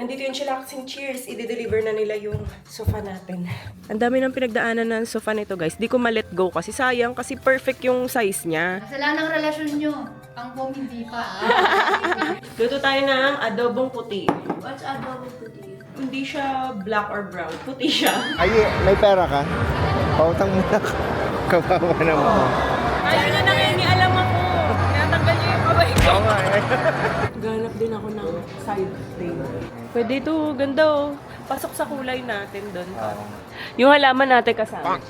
nandito yung chillaxing cheers. I-deliver na nila yung sofa natin. Ang dami ng pinagdaanan ng sofa nito, guys. Di ko ma-let go kasi sayang kasi perfect yung size niya. Kasalanan ng relasyon nyo. Ang bom hindi pa. Luto tayo ng adobong puti. What's adobo puti? Hindi siya black or brown. Puti siya. Ay, may pera ka? Pautang mo na. Kawawa naman. Ayun na nangyayang ako. Tinatanggal niyo yung kamay ko. Oo nga eh. Ganap din ako ng side table. Pwede ito. Ganda oh. Pasok sa kulay natin doon. Yung halaman natin kasama.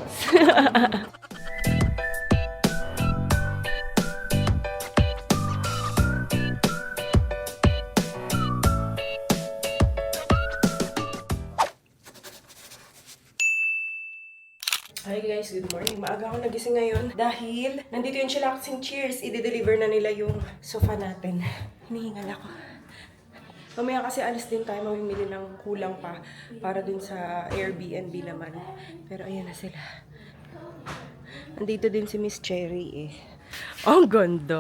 Hi guys, good morning. Maaga ako nagising ngayon dahil nandito yung chillaxing cheers. I-deliver na nila yung sofa natin. Hinihingal ako. Mamaya kasi alis din tayo, mamimili ng kulang pa para dun sa Airbnb naman. Pero ayan na sila. Nandito din si Miss Cherry eh. Ang ganda!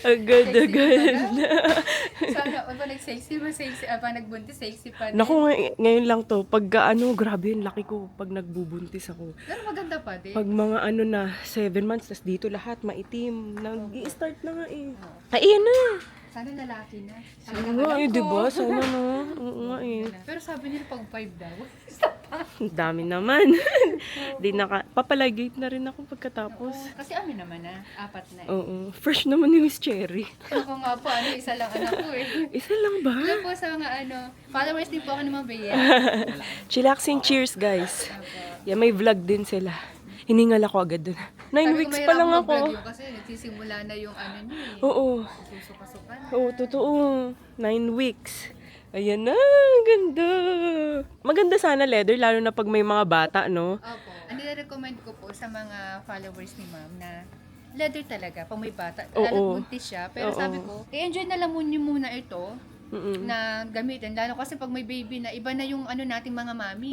Ang ganda-ganda! Sana, pag nag-sexy ba sexy? Pa nagbuntis, sexy pa din. Naku, ngayon lang to. Pag grabe yung laki ko pag nagbubuntis ako. Pero maganda pa din. Pag mga 7 months, tas dito lahat maitim. Nag-i-start na nga eh. Ay, iyan na! Sana lalaki na. Sana nga eh, diba? Sana na. Oo nga eh. Pero sabi nila pag 5 daw. Ang dami naman. Di papalagate na rin ako pagkatapos. Kasi amin naman na. 4 na eh. Oo. Fresh naman yung Miss Cherry. Ako nga po, isa lang anak ko eh. Isa lang ba? Hello po sa mga followers din po ako ni Ma'am Bea. Chillaxing cheers, guys. Yeah, may vlog din sila. Hiningal ako agad dun. 9 weeks pa lang ako. Kasi nagsisimula na yung niyo eh. Oo. Susuka-suka na. Oo, totoo. 9 weeks. Ayan na, ganda. Maganda sana leather, lalo na pag may mga bata, no? Opo. Ang nire-recommend ko po sa mga followers ni Ma'am na leather talaga, pag may bata. Lalo buntis siya. Pero sabi ko, i-enjoy na lang muna ito na gamitin. Lalo kasi pag may baby na, iba na yung nating mga mami.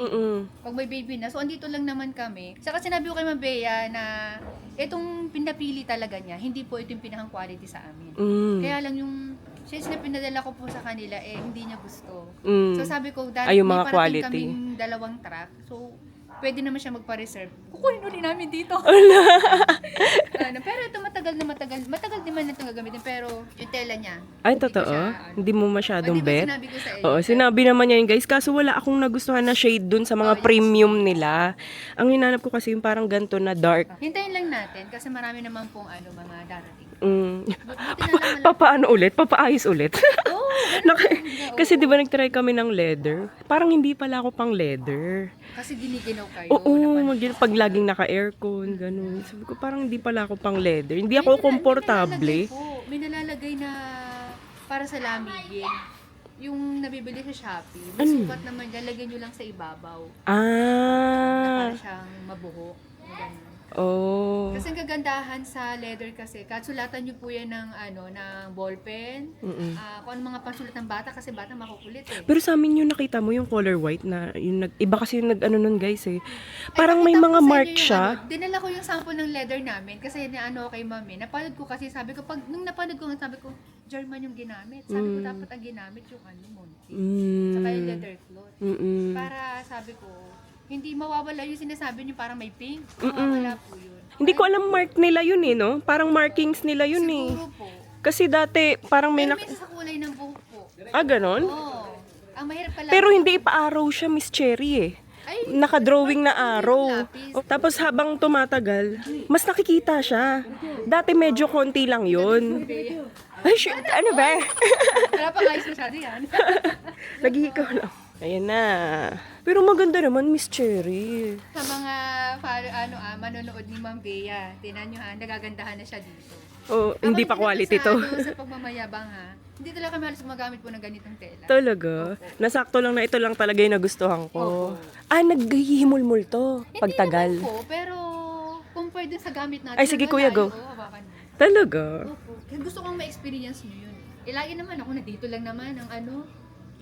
Pag may baby na. So, andito lang naman kami. Saka sinabi ko kay Ma'am Bea na itong pinapili talaga niya, hindi po ito yung pinakang quality sa amin. Kaya lang yung since na pinadala ko po sa kanila, hindi niya gusto. So sabi ko, dahil may parating kaming 2 truck, so pwede naman siya magpa-reserve. Kukunin ulit namin dito. Pero ito matagal din man itong gagamitin, pero yung tela niya. Ay, hindi ko totoo? siya, Hindi mo masyadong Di ba bet? sinabi ko sa inyo? Oo, sinabi naman niya yun, guys. Kaso wala akong nagustuhan na shade dun sa mga premium nila. Ang hinanap ko kasi yung parang ganito na dark. Hintayin lang natin kasi marami naman pong mga darating. Papaano ulit? Papaayos ulit? Oo, Kasi di ba nagtry kami ng leather? Parang hindi pala ako pang leather. kasi giniginaw kayo. Oo, pag laging naka-aircon, ganun. Sabi ko, parang hindi pala ako pang leather. Hindi ako komportable. May nalalagay na para sa lamigin. Yung nabibili sa Shopee. May sukat naman dyan, lagyan nyo lang sa ibabaw. Na para siyang mabuhok. Ganun. Oh. Kasi ang kagandahan sa leather kasi, kasulatan nyo po yan ng ballpen, kung ano mga pansulat ng bata, kasi bata makukulit eh. Pero sa amin yung nakita mo yung color white na yung iba kasi yung nun guys eh. Parang may mga mark siya. Dinala ko yung sample ng leather namin kasi kay mami. Napanood ko kasi sabi ko, nung napanood ko, sabi ko, German yung ginamit. Sabi ko dapat ang ginamit yung Monty. Saka yung leather cloth. Para sabi ko, hindi mawawala yung sinasabi niyo parang may pink. Mawawala po yun. Hindi ko alam mark nila yun eh, no? Parang markings nila yun eh. Siguro po. Kasi dati parang may Pero minsan sa kulay ng buhok po. ganon? Oo. Ang mahirap pala. Pero hindi pa-arrow siya, Miss Cherry eh. Ay, Naka-drawing na arrow. lapis. Tapos habang tumatagal, mas nakikita siya. Dati medyo konti lang yun. Ay, shit, ano ba? Wala pa guys masyado yan. Nag-iikaw lang. Ayan na. Pero maganda naman, Miss Cherry. Sa mga manonood ni Ma'am Bea, tinan nyo nagagandahan na siya dito. Oh, hindi pa quality to. Sa pagmamayabang hindi talaga kami halos gumagamit po ng ganitong tela. Talaga? Nasakto lang na ito lang talaga yung nagustuhan ko. Naghihimulmul to. Pagtagal. Hindi naman po, pero compare din sa gamit natin. Ay, sige kuya, go. Hawakan mo. Talaga? Opo. Kaya gusto kong ma-experience nyo yun. Lagi naman ako na dito lang naman ang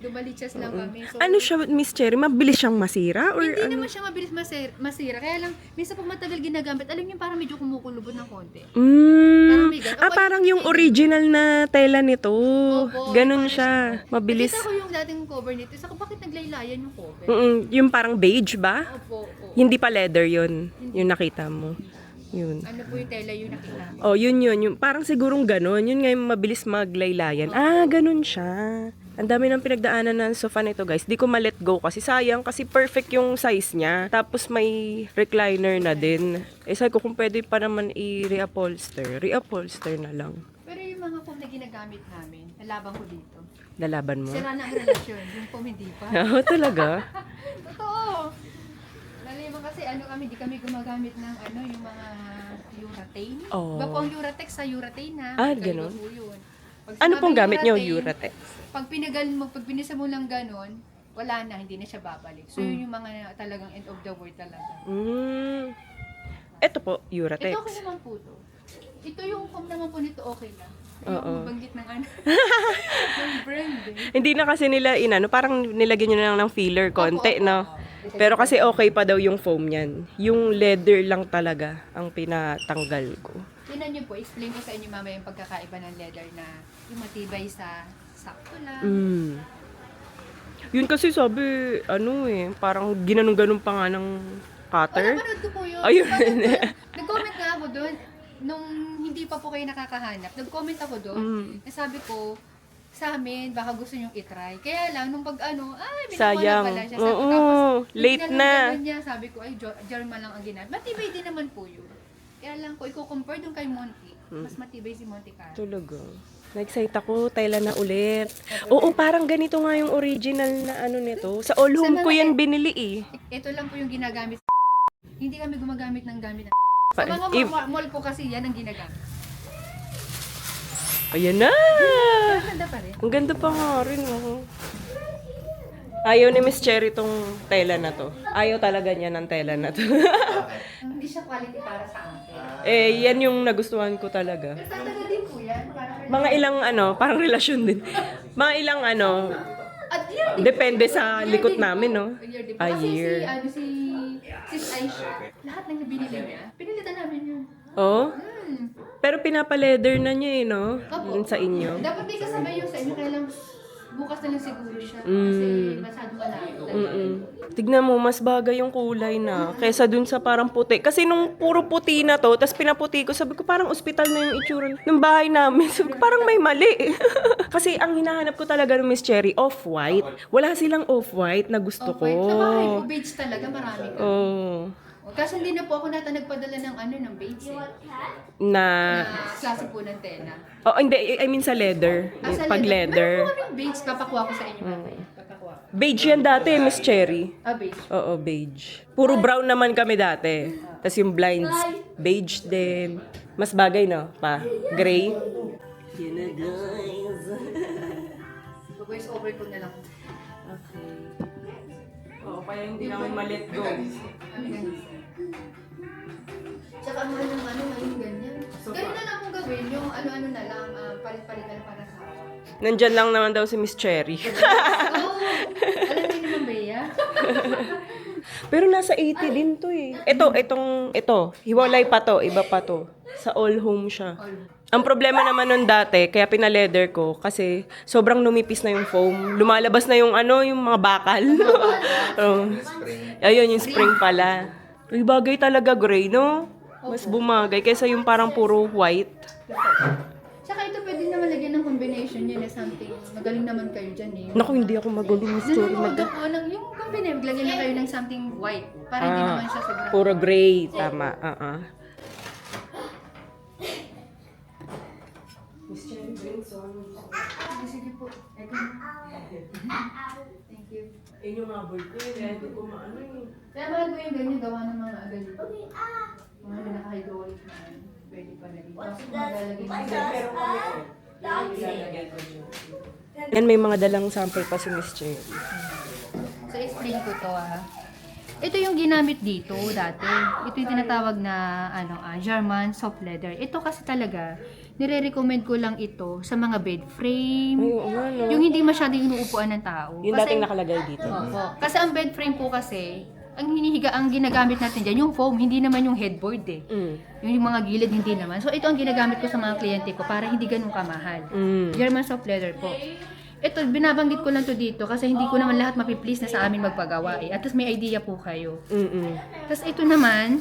Dumalichas lang kami. So, Ano siya, Miss Cherry? Mabilis siyang masira? Or hindi ano? naman siya mabilis masira. Kaya lang, minsan pag matagal ginagamit, alam niyo parang medyo kumukulubot ng konti. Mm. Parang ganun. Ah, parang yung original na tela nito. Opo, Ganun parang siya. Mabilis. Nakita ko yung dating cover nito. Saka bakit naglaylayan yung cover? Yung parang beige ba? Opo, opo. Hindi pa leather yun. Yung nakita mo. Yun. Ano po yung tela yung nakita? Oh, yun. Yung parang sigurong ganun. Yun nga yung mabilis maglaylayan. Ah, ganun siya. Ang dami ng pinagdaanan ng sofa nito, guys. Di ko ma-let go kasi sayang kasi perfect yung size niya. Tapos may recliner na din. Eh, sabi ko kung pwede pa naman i-reupholster. Reupholster na lang. Pero yung mga foam na ginagamit namin, nalaban ko dito. Lalaban mo? Sira na ang relasyon. Yung foam hindi pa. Oo, talaga? Totoo. Naliban kasi hindi kami gumagamit ng yung mga urethane. Oh. Iba po ang Uratex sa urethane ha. Ah, Magkaiba ganun? po yun. Pag Ano sinabing pong gamit nyo? urethane, Uratex? Pag pinisa mo lang ganon, wala na, hindi na siya babalik. So yun yung mga talagang end of the world talaga. Ito po, Uratex. Ito okay naman po to. Ito yung foam naman po nito okay lang. Oo. Yung banggit ng ng brand eh. Hindi na kasi nila parang nilagyan nyo na lang ng filler konti, no? Pero kasi okay pa daw yung foam niyan. Yung leather lang talaga ang pinatanggal ko. Tingnan niyo po, explain ko sa inyo mamaya yung pagkakaiba ng leather na yung matibay sa sakto lang. Yun kasi sabi, parang ginanong-ganon pa nga ng cutter. Napanood ko po yun. Ayun. Nag-comment nga ako doon. Nung hindi pa po kayo nakakahanap, nag-comment ako doon. Nasabi ko, sa amin, baka gusto nyong itry. Kaya lang, nung binawa Sayang. na pala siya. Oo, Tapos, late na. Niya, sabi ko, ay, German lang ang ginamit. Matibay din naman po yun. Kaya lang ko, i-compare doon kay Monty. Mas matibay si Monty Carlo. Talaga. Na-excite ako, tela na ulit. Oo, parang ganito nga yung original na nito. Sa all home ko yan binili eh. Ito lang po yung ginagamit. Hindi kami gumagamit ng gamit ng sa Pa- mga if- mall po kasi yan ang ginagamit. Ayan na! Ang ganda pa rin. Ang ganda pa nga rin, oh. Ayaw ni Miss Cherry tong tela na to. Ayaw talaga niya ng tela na to. Hindi siya quality para sa akin. Yan yung nagustuhan ko talaga. Pero tatagal din po yan. Mga ilang parang relasyon din. Mga ilang At year din. depende sa likod namin, no? Year din po. A Kasi year. si Sis Aisha, lahat ng binili niya, pinilitan namin yun. Oh? Pero pinapa-leather na niya no? Opo. Yun sa inyo. Dapat di kasabay yung sa inyo, kaya lang bukas na lang siguro siya. Kasi masyadong malayo. Tignan mo, mas bagay yung kulay na kaysa dun sa parang puti. Kasi nung puro puti na to, tas pinaputi ko, sabi ko parang ospital na yung itsura ng bahay namin. Sabi ko parang may mali. Kasi ang hinahanap ko talaga ng Miss Cherry, off-white. Wala silang off-white na gusto ko. Okay. Sa bahay po, beige talaga, marami ka. Oh. Kasi hindi na po ako nagpadala ng beige eh. Na, Na klase po ng tela. oh hindi, I mean sa leather. Sa Pag leather. Meron po kaming beige, papakuha ko sa inyo mamaya. Papakuha. Beige yan dati, Miss Cherry. Beige. Oo, beige. Puro brown naman kami dati. Tapos yung blinds, beige din. Mas bagay, no? Gray. Yan na, guys. Voice over ko na lang. Okay. Oo, kaya hindi namin ma-let go. Tsaka mahal ng ngayon ganyan. Ganyan na lang kung gawin, yung ano-ano na lang, palit-palitan para sa akin. Nandyan lang naman daw si Miss Cherry. Oh, alam niyo naman, Bea? Pero nasa 80 din to eh. Ito, hiwalay pa to, iba pa to. Sa all home siya. Ang problema naman nun dati, kaya pinaleather ko, kasi sobrang numipis na yung foam. Lumalabas na yung yung mga bakal. Oh. Ayun, yung spring pala. Uy, bagay talaga gray, no? Mas bumagay kaysa yung parang puro white. Tsaka ito pwede naman lagyan ng combination niya na something. Magaling naman kayo dyan eh. Naku, hindi ako magaling Miss Cherry. Nanonood ako ng yung combination, maglagyan na kayo ng something white. Para hindi naman siya sobrang... Puro gray, tama. Miss Cherry, drink some. Sige po. Ito na. Thank you. Yung mga boy ko, hindi ko maano eh. Kaya mahal ko yung ganyan gawa ng mga agalito. Mga naka-hydraulic na pwede pa na dito. Tapos malalagay Yan, may mga dalang sample pa si Miss Cherry. So, explain ko to Ito yung ginamit dito dati. Ito yung tinatawag na German soft leather. Ito kasi talaga, nire-recommend ko lang ito sa mga bed frame. Ay, oo nga, no? Yung hindi masyadong inuupuan ng tao. Yung dating nakalagay dito. Opo. Kasi ang bed frame po kasi, ang ginagamit natin dyan, yung foam, hindi naman yung headboard eh. Mm. Yung mga gilid, hindi naman. So, ito ang ginagamit ko sa mga kliyente ko para hindi ganun kamahal. German soft leather po. Ito, binabanggit ko lang to dito kasi hindi ko naman lahat mapiplease na sa amin magpagawa eh. At least may idea po kayo. Tapos ito naman,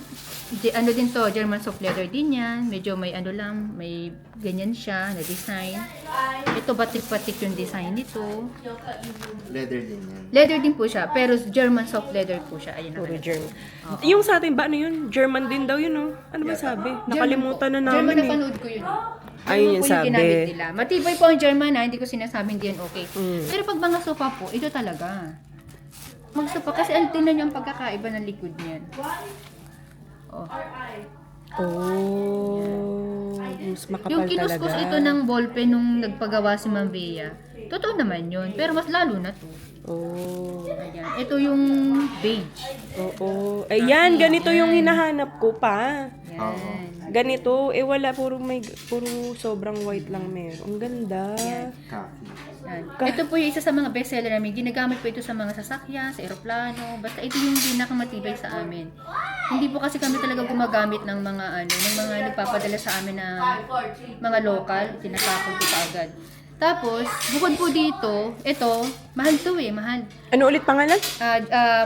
ano din to, German soft leather din yan. Medyo may ano lang, may ganyan siya na design. Ito batik-batik yung design nito. Leather din yan. Leather din po siya, pero German soft leather po siya. Ayun Puro naman. German. Yung sa atin ba, ano yun? German din daw yun, oh. Ano ba sabi? Nakalimutan na German namin na eh. panood ko yun. Ayun yung po sabi. ginamit nila. Matibay po ang German hindi ko sinasabing di yan okay. Pero pag mga sofa po, ito talaga. Mag-sofa, kasi tingnan nyo ang pagkakaiba ng likod niyan. Oh. Oh, mas makapal Yung talaga. kinuskus ito ng ballpen nung nagpagawa si Ma'am Bea. Totoo naman yun, pero mas lalo na to. Oh. Ayan. Ito yung beige. Oo. Ayan, ganito yung hinahanap ko pa. Yan. Ganito, wala, puro sobrang white lang meron. Ang ganda. Coffee. Yan. Ito po yung isa sa mga bestseller namin. Ginagamit po ito sa mga sasakyan, sa eroplano. Basta ito yung pinakamatibay sa amin. Hindi po kasi kami talaga gumagamit ng mga ng mga nagpapadala sa amin na mga local. Tinatapon ko agad. Tapos, bukod po dito, ito, mahal to mahal. Ano ulit pangalan?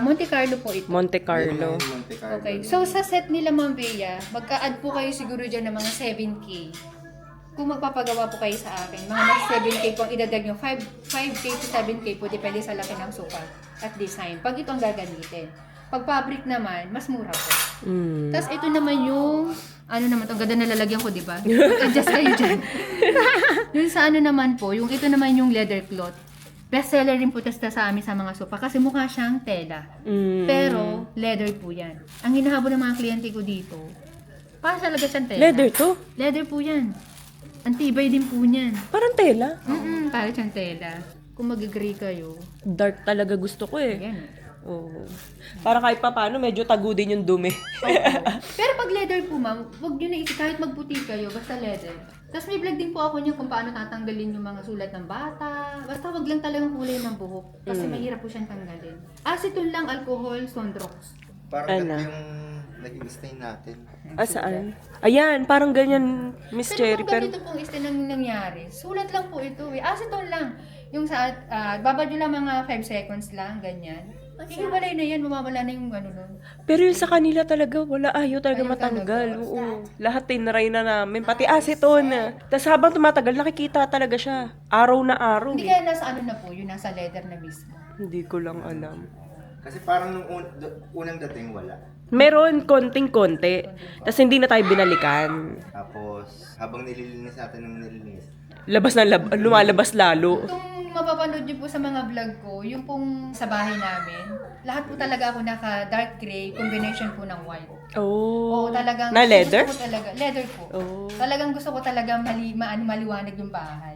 Monte Carlo po ito. Monte Carlo. Monte Carlo. Okay. So, sa set nila, Ma'am Bea, magka-add po kayo siguro dyan ng mga 7K. Kung magpapagawa po kayo sa akin, mga nasa 7K po ang idadag nyo. 5K to 7K po, depende sa laki ng sofa at design. Pag ito ang gagamitin. Pag fabric naman, mas mura po. Tapos ito naman yung, ang ganda na lalagyan ko, di ba? Adjust kayo dyan. Yung sa naman po, yung ito naman yung leather cloth. Best seller rin po testa sa amin sa mga sofa kasi mukha siyang tela. Pero, leather po yan. Ang hinahabol ng mga kliyente ko dito, para talaga siyang tela. Leather to? Leather po yan. Antibay din po niyan. Parang tela. Para siyang tela. Kung mag-agree kayo, Dark talaga gusto ko eh. yan. Oo. Para kahit pa paano, medyo tago din yung dumi. Pero pag leather po, ma'am, huwag nyo na kahit magputi kayo, basta leather. Tapos may vlog din po ako niyo kung paano tatanggalin yung mga sulat ng bata. Basta wag lang talagang kulay ng buhok. Kasi mahirap po siyang tanggalin. Acetone lang, alcohol, Sondrox. Parang Ano? ganito yung naging stain natin. Saan? Ayan, parang ganyan, Miss Cherry. Pero kung ganito pong istin ang nangyari, sulat lang po ito eh. Acetone lang. Yung sa, babad nyo lang mga 5 seconds lang, ganyan. Iiwalay na yan, mawawala na yung nun. Pero yung sa kanila talaga, wala, ayaw talaga Ayaw matanggal. talaga. Oo. Lahat tinry na namin, pati acetone. Tapos habang tumatagal, nakikita talaga siya. Araw na araw. Hindi Eh. kaya nasa na po, yung nasa leather na mismo. Hindi ko lang alam. Kasi parang nung unang dating wala. Meron konting-konti. Tapos hindi na tayo binalikan. Tapos, habang nililinis natin ng nililinis, Lumalabas lalo. Kung mapapanood niyo po sa mga vlog ko, yung pong sa bahay namin, lahat po talaga ako naka dark gray, combination po ng white. Oh. Oo, talagang Na leather? Gusto ko talaga, leather po. Oh. Talagang gusto ko talaga maliwanag yung bahay.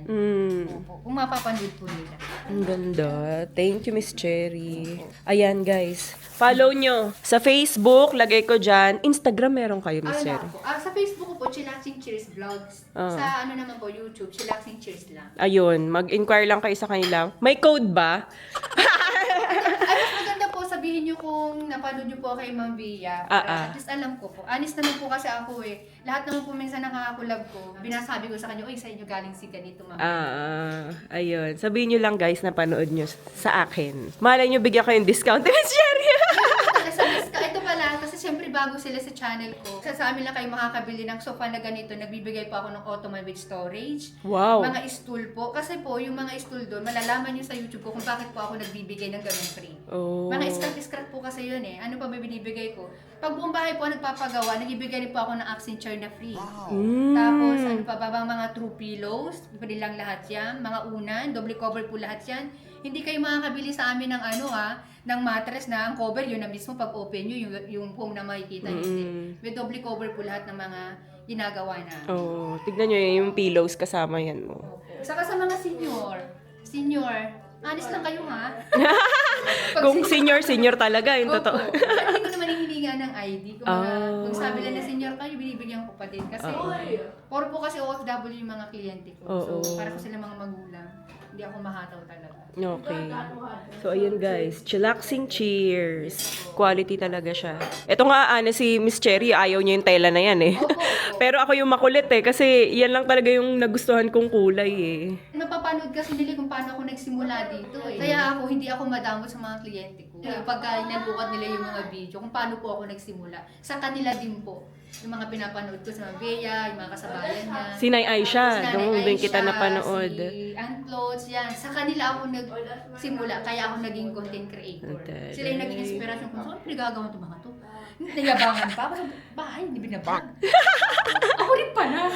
Opo, kung mapapanood po nila. Ang ganda. Thank you, Miss Cherry. Ayan, guys. Follow nyo. Sa Facebook, lagay ko dyan. Instagram meron kayo, Miss Cherry. Po. Sa Facebook ko po, Chillaxing Cheers Vlogs. Sa naman po, YouTube, Chillaxing Cheers lang. Ayun, mag-inquire lang kayo sa kanila. May code ba? Ay, mas maganda po, sabihin nyo kung napanood nyo po kay Ma'am Bea. At least alam ko po. Honest naman po kasi ako eh. Lahat naman po minsan nakakakulab ko, binasabi ko sa kanya, uy, sa inyo galing si ganito, Ma'am Bea. Ayun. Sabihin nyo lang, guys, na panood nyo sa akin. Malay nyo, bigyan kayong discount. Miss Cherry! Ito pala, kasi siyempre bago sila sa channel ko. Sa amin lang kayo makakabili ng sofa na ganito. Nagbibigay po ako ng ottoman with storage. Wow. Mga stool po. Kasi po, yung mga stool doon, malalaman nyo sa YouTube ko kung bakit po ako nagbibigay ng ganun free. Oh. Mga scrap po kasi yun eh. Ano pa ba binibigay ko? Pag buong bahay po ang nagpapagawa, nagbibigay rin po ako ng accent chair na free. Tapos, ano pa ba, mga true pillows, pwede lang lahat yan. Mga unan, double cover po lahat yan. Hindi kayo makakabili sa amin ng ng mattress na ang cover, yun na mismo pag open nyo, yung foam na makikita nyo. May double cover po lahat ng mga ginagawa na. Oh, tignan nyo yung pillows kasama yan mo. Saka sa mga senior, honest lang kayo ha. Kung senior talaga, yung totoo. Hindi ko naman hihilingan ng ID. Kung sabi lang na senior kayo, binibigyan ko pa din. Kasi, puro po kasi OFW yung mga kliyente ko. So, para ko sila mga magulang. Hindi ako mahataw talaga. Okay. So, ayan guys. Chillaxing cheers. Quality talaga siya. Ito nga, si Miss Cherry, ayaw niya yung tela na yan eh. Pero ako yung makulit eh. Kasi yan lang talaga yung nagustuhan kong kulay eh. Napapanood kasi nila kung paano ako nagsimula dito eh. Kaya ako, hindi ako madamot sa mga kliyente ko. Pagka nalukat nila yung mga video, kung paano po ako nagsimula. Sa kanila din po. Yung mga pinapanood ko sa mga Bea, yung mga kasabayan niya. Si Nay Aisha, Si Nanay doon din kita Aisha, napanood. Si Aunt Clothes, yan. Sa kanila ako nagsimula, kaya ako naging content creator. Okay. Sila yung naging inspiration ko. Saan pinagagawa itong mga to? Nayabangan pa. Kasi bahay, hindi binabag. Ako rin pala.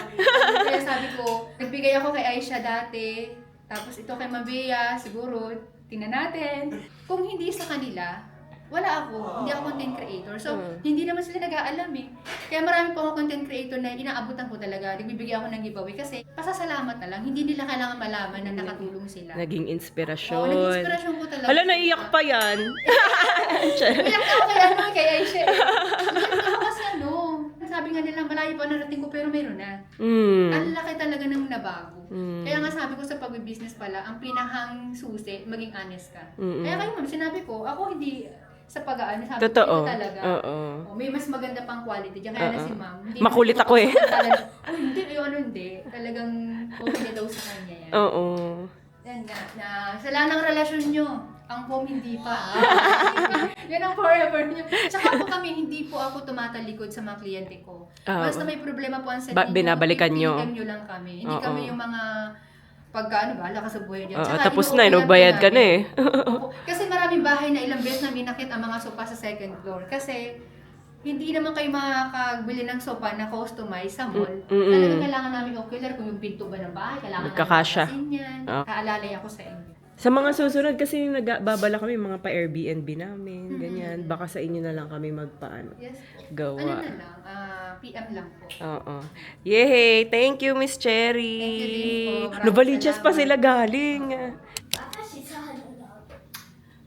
Kaya sabi ko, nagbigay ako kay Aisha dati. Tapos ito kay Mabea, siguro, tingnan natin. Kung hindi sa kanila, wala ako. Hindi ako content creator. So, hindi naman sila nag-aalam eh. Kaya marami po ako content creator na inaabutan ko talaga. Nagbibigay ako ng giveaway kasi pasasalamat na lang. Hindi nila kailangan malaman na nakatulong sila. Naging inspirasyon. Oo, naging inspirasyon ko talaga. Hala, naiyak pa yan. Iyak ako kay Aisha eh. Iyak ako kasi sabi nga nila, malayo pa narating ko pero meron na. Ang laki talaga ng nabago. Kaya nga sabi ko sa pag-business pala, ang pinahang susi, maging honest ka. Kaya kayo ma'am, sinabi ko, ako hindi sa pag-aano, sabi Totoo. ko ito talaga. Oo. May mas maganda pang quality. Diyan kaya na si ma'am. Hindi Makulit ako eh. Hindi, hindi. Talagang okay daw sa kanya yan. Oo. Yan nga, na sala ng relasyon nyo. Ang home hindi pa. Yan ang forever nyo. Tsaka po kami, hindi po ako tumatalikod sa mga kliyente ko. Basta may problema po ang set binabalikan nyo. PM nyo lang kami. Hindi kami yung mga pagka bahala ka sa buhay dyan. Tapos na, nagbayad ka na eh. Kasi maraming bahay na ilang beses na minakit ang mga sopa sa second floor. Kasi hindi naman kayo makakabili ng sopa na customize sa mall. Talagang kailangan namin ocular kung yung pinto ba ng bahay, kailangan Magkakasya. namin yan. Kaalalay ako sa inyo. Sa mga susunod kasi babala kami mga pa-Airbnb namin, ganyan. Baka sa inyo na lang kami magpaano. Yes po. Gawa. Ano na lang, PM lang po. Oo. Yay! Thank you, Miss Cherry! Thank you din po. Novaliches pa Maraming sila galing.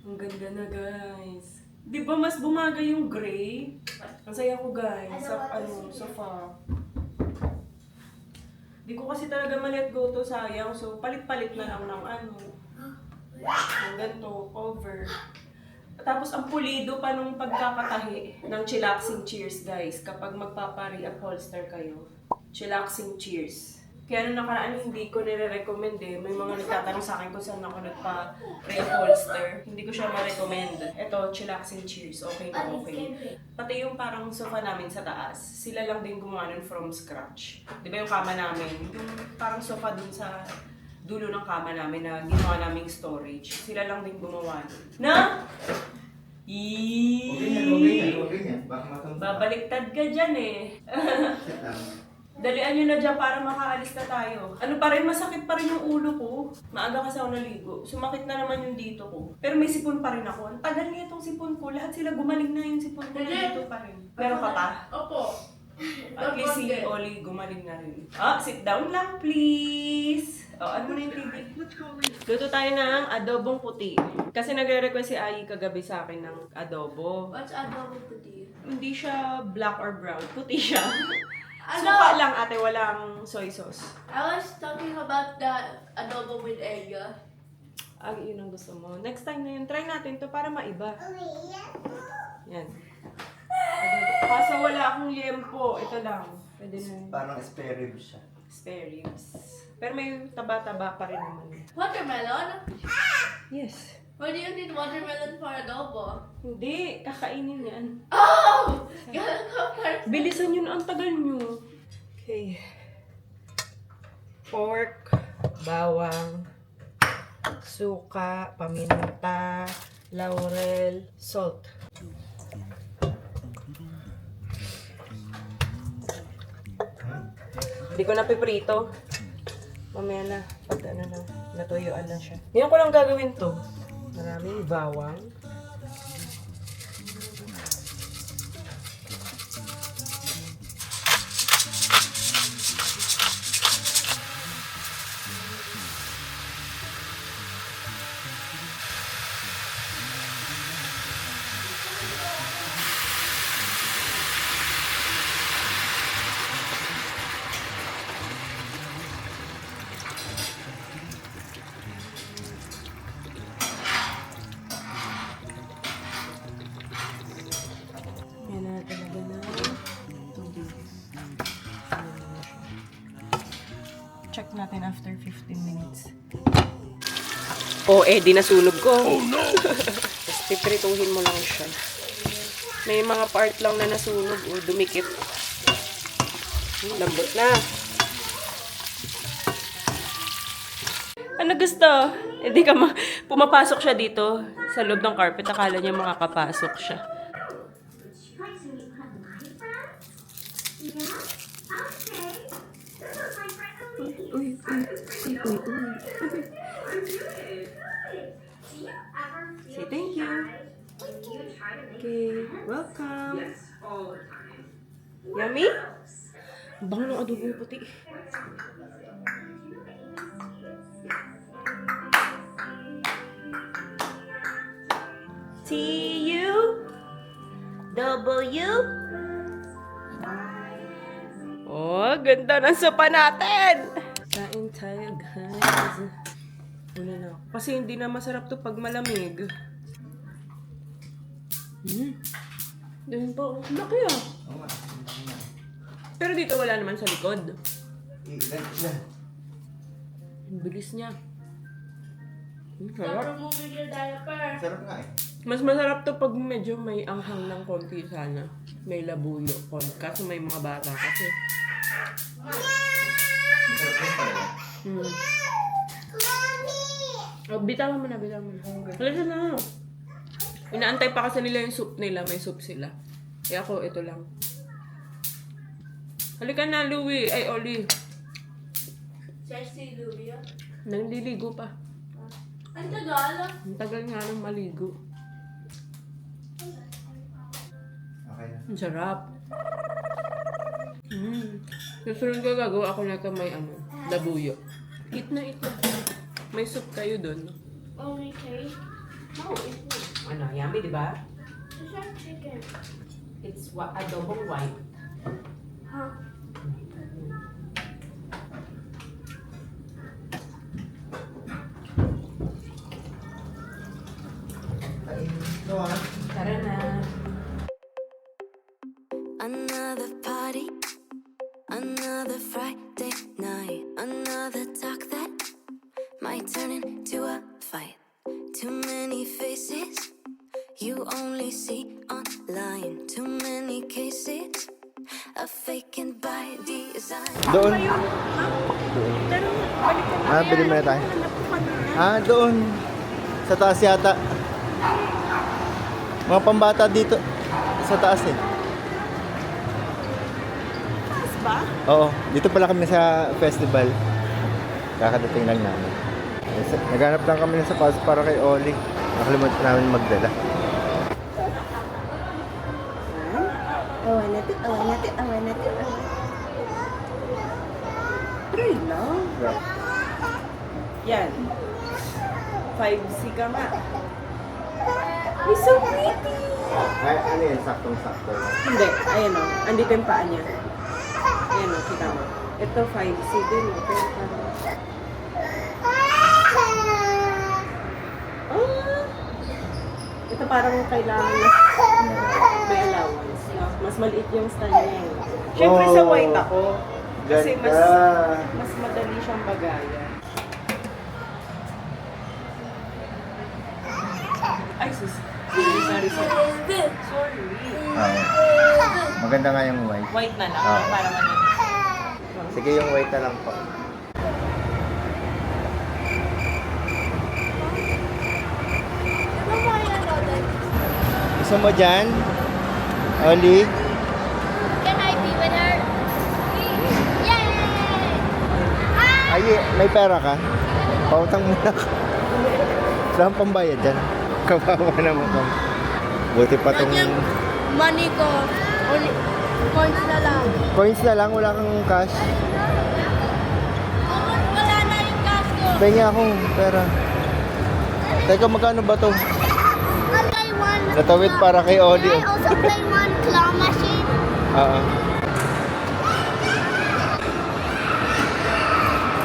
Ang ganda na, guys. Di ba mas bumaga yung gray? Ang saya ko, guys. Sa sofa. Di ko kasi talaga ma-let go to, sayang. So, palit-palit na lang ng ang ganito, cover. Tapos, ang pulido pa nung pagkakatahi ng chillaxing cheers, guys. Kapag magpapa-reupholster kayo. Chillaxing cheers. Kaya nung nakaraan, hindi ko nire-recommend eh. May mga nagtatanong sa akin kung saan ako nagpa-reupholster. Hindi ko siya ma-recommend. Ito, chillaxing cheers. Okay na okay. Pati yung parang sofa namin sa taas, sila lang din gumawa nun from scratch. Di ba yung kama namin? Yung parang sofa dun sa dulo ng kama namin na ginawa naming storage. Sila lang din gumawa nun. Na? Okay yan. Baka matanda. Babaliktad ka dyan eh. Dalian nyo na dyan para makaalis na tayo. Ano pa rin, masakit pa rin yung ulo ko. Maaga kasi ako naligo. Sumakit na naman yung dito ko. Pero may sipon pa rin ako. Ang tagal niya itong sipon ko. Lahat sila gumaling na yung sipon ko na dito pa rin. Meron ka pa? Opo. At least si Oli gumaling na rin. Sit down lang please. Ano na yung TV? Luto tayo ng adobong puti. Kasi nagre-request si Ai kagabi sa akin ng adobo. What's adobo puti? Hindi siya black or brown. Puti siya. Ano? Suka lang ate, walang soy sauce. I was talking about the adobo with egg. Yun ang gusto mo. Next time na yun, try natin to para maiba. Yan. Kaso wala akong liempo. Ito lang. Pwede na yun. Parang spare ribs siya. Spare ribs. Pero may taba-taba pa rin naman. Watermelon? Yes. Why do you need watermelon for adobo? Hindi, kakainin yan. Oh! Ganun ka first. Bilisan yun, ang tagal nyo. Okay. Pork, bawang, suka, paminta, laurel, salt. Hindi ko na piprito. Mamaya na, pag natuyuan na siya. Ngayon ko lang gagawin to. Maraming bawang. natin after 15 minutes. Oh, di nasunog ko. Oh, no! Tapos piprituhin mo lang siya. May mga part lang na nasunog. Dumikit. Lambot na. Ano gusto? Di ka pumapasok siya dito sa loob ng carpet. Akala niya makakapasok siya. Uy. Say thank you. Okay, welcome. Yummy? Ang bango ng adobong puti. T-U-W. Oh, ganda ng sopa natin! Kain tayo, guys. Una na. Kasi hindi na masarap to pag malamig. Dahil po, laki ah. Pero dito wala naman sa likod. Ang bilis niya. Sarap. Removing your diaper. Sarap nga eh. Mas masarap to pag medyo may anghang ng konti sana. May labuyo. Kaso may mga bata kasi. Oh, bitawan mo na. Halika na. Inaantay pa kasi nila yung soup nila. May soup sila. Eh ako, ito lang. Halika na, Louie. Ay, Oli. Sexy Luria. Nandiligo pa. Ang tagal. Ang tagal nga nang maligo. Okay na. Ang sarap. Susunod ko gagawa ako na may labuyo. Eat na. May soup kayo dun. Only cake. No, it's not. Ano, yummy, di ba? It's not chicken. It's adobong white. Huh? Ito ah. Tara na. Another party, another Friday night, another talk that might turn into a fight. Too many faces you only see online, too many cases of fake and by design. Doon. Pero, balik ka na. Bili muna tayo. Doon. Sa taas yata. Mga pambata dito. Sa taas eh. Taas ba? Oo. Dito pala kami sa festival. Kakadating lang namin. Naghanap lang kami ng sapatos para kay Oli. Nakalimutan namin magdala. Awan natin. Try lang. Yan. 5C ka nga. It's so pretty! Ay, ano yun? Saktong-sakto. Hindi. Ayan o. Andito yung paa niya. Ayan o. Kita mo. Ito 5C din o. Pero parang... Ito parang kailangan may allowance. No? Mas maliit yung style niya. Siyempre sa white ako. Kasi mas madali siyang bagaya. Ay, sus. Sorry. Maganda nga yung white. White na lang. Ah. Para madali. Sige, yung white na lang po. Gusto mo dyan? Oli? Can I be with her? Yay! Ay, may pera ka? Pautang muna ka. Saan pambayad dyan? Kawawa naman kami. Buti pa tong... Money ko. Only coins na lang. Coins na lang, wala kang cash. Wala na yung cash ko. Pengi akong pera. Teka, magkano ba to? I'll play one. Natawid para kay Oli. Can I also play one claw machine? Oo.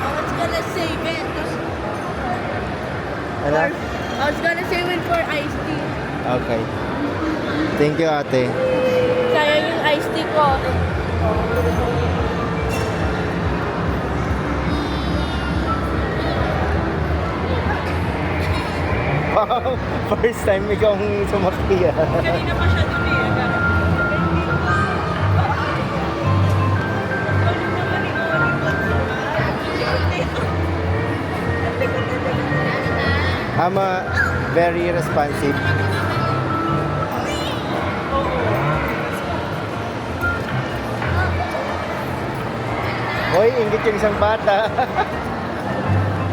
I was gonna save it. Ano? I was gonna save it for iced tea. Okay. Thank you, ate. Sayang yung iced tea ko. Wow! First time ikaw ang sumakti ah. Kanina pa siya dun eh. I'm very responsive. Hoy, inggit yung isang bata.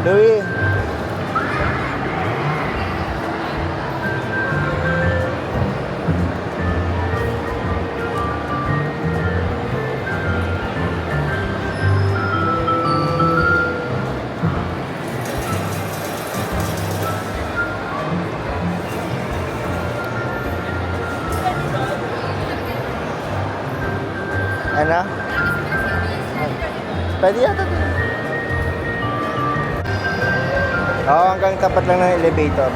Louie. Ano? Pwede yata din. Oo, hanggang tapat lang ng elevator.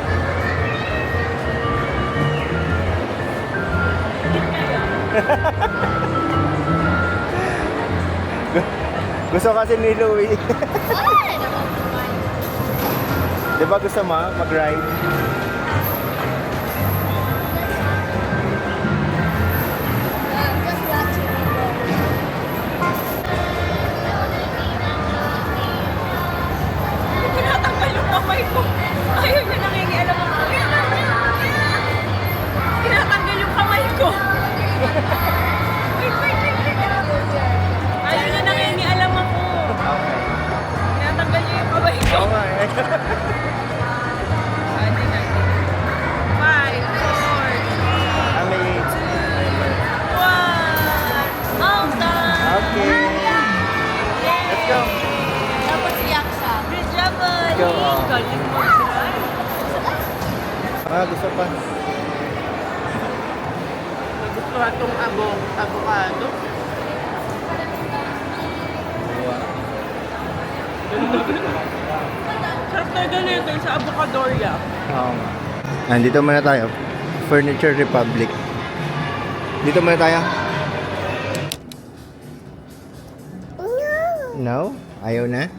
Gusto kasi ni Louie. Di ba gusto mo mag-ride? Tinatanggal yung kamay ko. Ayaw niya nangingialam ako. Tinatanggal yung kamay ko. Ayaw niya nangingialam ako. Okay. Tinatanggal niya yung kamay ko. Oo nga eh. 5, 4, Amelie. 1. All done. Okay. Let's go. Tapos iyak siya. Good job, buddy. Go, oh. Galing mo drive. Gusto pa. Gusto ka itong avocado. Sarap na ganito sa Avocadoria. Oo nga. Nandito muna tayo. Furniture Republic. Dito muna tayo. No? Ayaw na?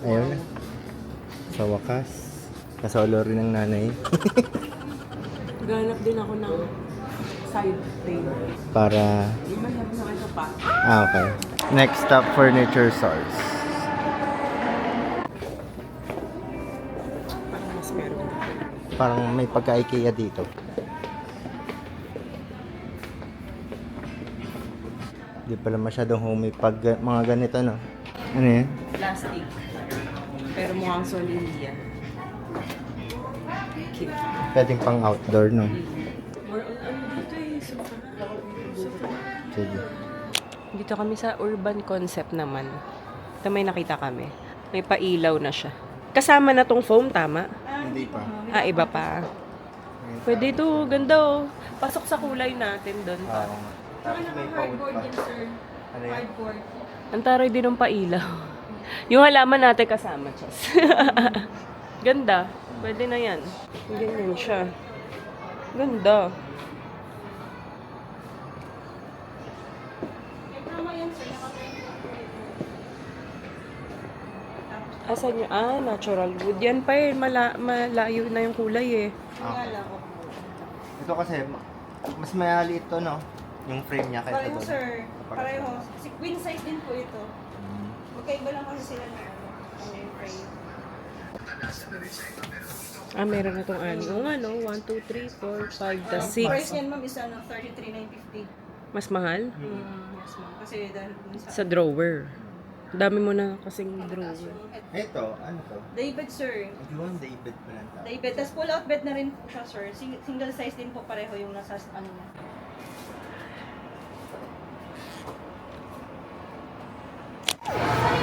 Ayaw na. Sa wakas. Kasolo rin ng nanay. Ganap din ako ng side table. Para... Di ba sabi na ito pa? Okay. Next stop, Furniture Source. Parang mas meron. Parang may pagka-IKEA dito. Hindi pala masyadong homey pag mga ganito, no? Ano yan? Plastic. Pero mukhang solid yan. Cute. Pwedeng pang outdoor, no? More on ano dito eh. Sofa. Sige. Dito kami sa urban concept naman. Ito may nakita kami. May pailaw na siya. Kasama na tong foam, tama? Hindi pa. Ah, iba pa. Pwede ito. Ganda oh. Pasok sa kulay natin doon. Oo nga. Tapos may paut pa. Ano yan? Ang taray din ng pailaw. Yung halaman natin kasama, Chas. Ganda. Pwede na yan. Ganyan siya. Ganda. Asan yun? Ah, natural wood. Yan pa eh. Malayo na yung kulay eh. Okay. Ito kasi, mas maliit to, no? Yung frame niya kaysa Pareho, doon. sir. Pareho. Si queen size din po ito. Mm. Magkaiba lang kasi sila na ano yung frame. Ah, meron na itong ani. Oo nga, no? 1, 2, 3, 4, 5, tas Price 6. yan, ma'am, isa ng 33,950. Mas mahal? Yes, ma'am. Kasi dahil dun Sa drawer. Dami mo na kasing drawer. Ito, ano to? David, sir. Yung David pa lang tao. David. Tapos pull out bed na rin po siya, sir. Single size din po pareho yung nasa ano niya.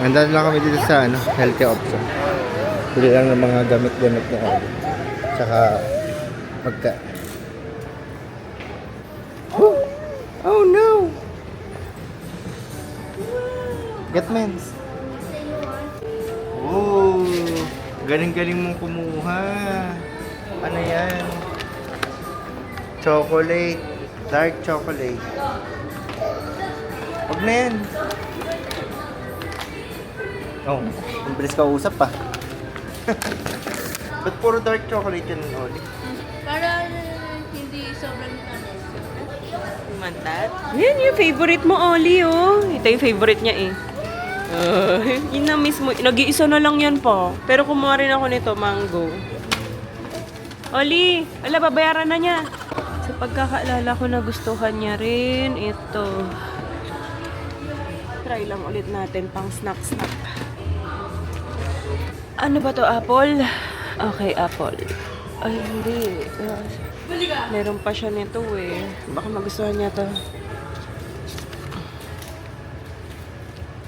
Nandun lang kami dito sa ano, healthy option. Pili lang ng mga gamit-gamit na ako. Tsaka pagka... Oh no! Get mens. Oh, galing-galing mong kumuha. Ano yan? Chocolate. Dark chocolate. Huwag na yan. Oh, ang bilis ka usap pa. Ba't puro dark chocolate yan, Oli? Para hindi sobrang ano. Mantat? Yan yung favorite mo, Oli, oh. Ito yung favorite niya, eh. Yun na mismo. Nag-iisa na lang yan pa. Pero kumuha rin ako nito, mango. Oli, ala, babayaran na niya. Sa pagkakaalala ko na gustuhan niya rin ito. Try lang ulit natin pang snack-snack. Ano ba to, apple? Okay, apple. Ay, hindi. Meron pa siya nito eh. Baka magustuhan niya to.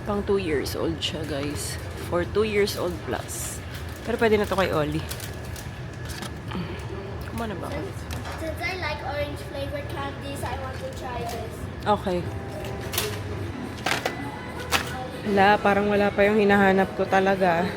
Pang 2 years old siya, guys. For 2 years old plus. Pero pwede na to kay Oli. Kumana ba ako? Since I like orange flavored candies, I want to try this. Okay. Wala, parang wala pa yung hinahanap ko talaga.